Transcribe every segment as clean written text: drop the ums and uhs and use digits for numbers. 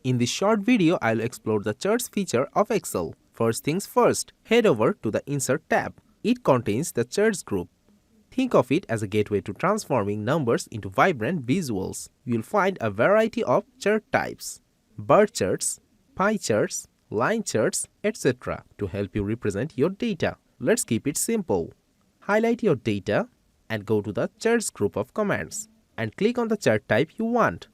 In this short video, I'll explore the charts feature of Excel. First things first, head over to the Insert tab. It contains the charts group. Think of it as a gateway to transforming numbers into vibrant visuals. You'll find a variety of chart types: bar charts, pie charts, line charts, etc. to help you represent your data. Let's keep it simple. Highlight your data and go to the charts group of commands and click on the chart type you want.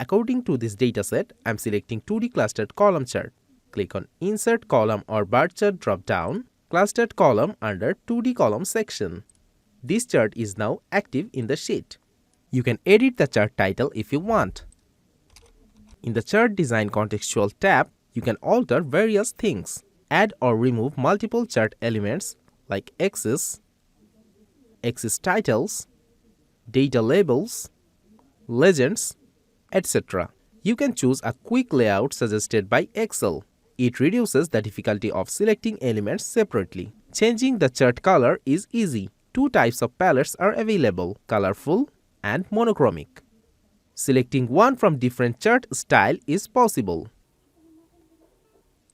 According to this dataset, I'm selecting 2D clustered column chart. Click on Insert Column or Bar Chart drop-down, Clustered Column under 2D column section. This chart is now active in the sheet. You can edit the chart title if you want. In the Chart Design Contextual tab, you can alter various things. Add or remove multiple chart elements like axis, axis titles, data labels, legends, etc. You can choose a quick layout suggested by Excel. It reduces the difficulty of selecting elements separately. Changing the chart color is easy. Two types of palettes are available: colorful and monochromic. Selecting one from different chart style is possible.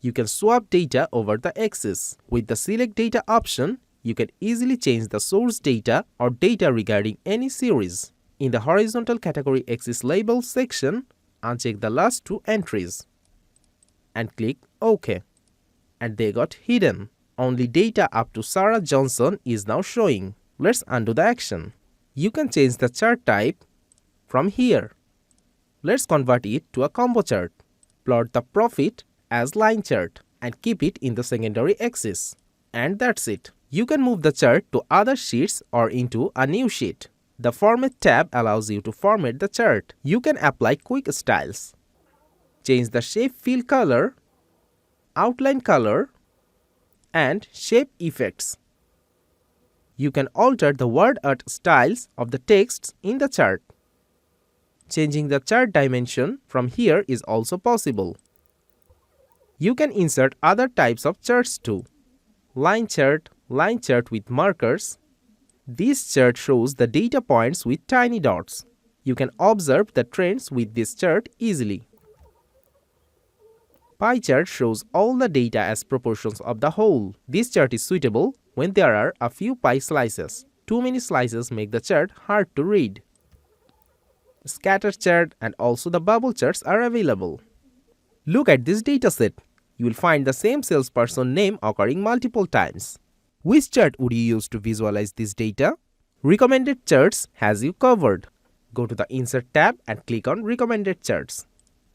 You can swap data over the axis. With the Select Data option, you can easily change the source data or data regarding any series. In the horizontal category axis label section, uncheck the last two entries and click OK. And they got hidden. Only data up to Sarah Johnson is now showing. Let's undo the action. You can change the chart type from here. Let's convert it to a combo chart. Plot the profit as line chart and keep it in the secondary axis. And that's it. You can move the chart to other sheets or into a new sheet. The Format tab allows you to format the chart. You can apply quick styles. Change the shape fill color, outline color, and shape effects. You can alter the word art styles of the texts in the chart. Changing the chart dimension from here is also possible. You can insert other types of charts too. Line chart with markers. This chart shows the data points with tiny dots. You can observe the trends with this chart easily. Pie chart shows all the data as proportions of the whole. This chart is suitable when there are a few pie slices. Too many slices make the chart hard to read. Scatter chart and also the bubble charts are available. Look at this dataset. You will find the same salesperson name occurring multiple times. Which chart would you use to visualize this data? Recommended Charts has you covered. Go to the Insert tab and click on Recommended Charts.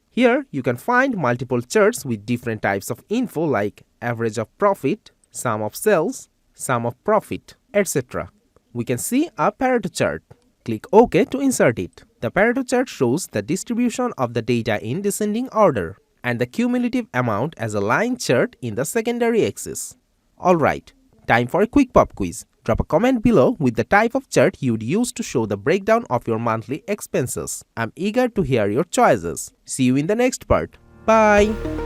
Here you can find multiple charts with different types of info like average of profit, sum of sales, sum of profit, etc. We can see a Pareto chart. Click OK to insert it. The Pareto chart shows the distribution of the data in descending order and the cumulative amount as a line chart in the secondary axis. Alright, time for a quick pop quiz. Drop a comment below with the type of chart you'd use to show the breakdown of your monthly expenses. I'm eager to hear your choices. See you in the next part. Bye!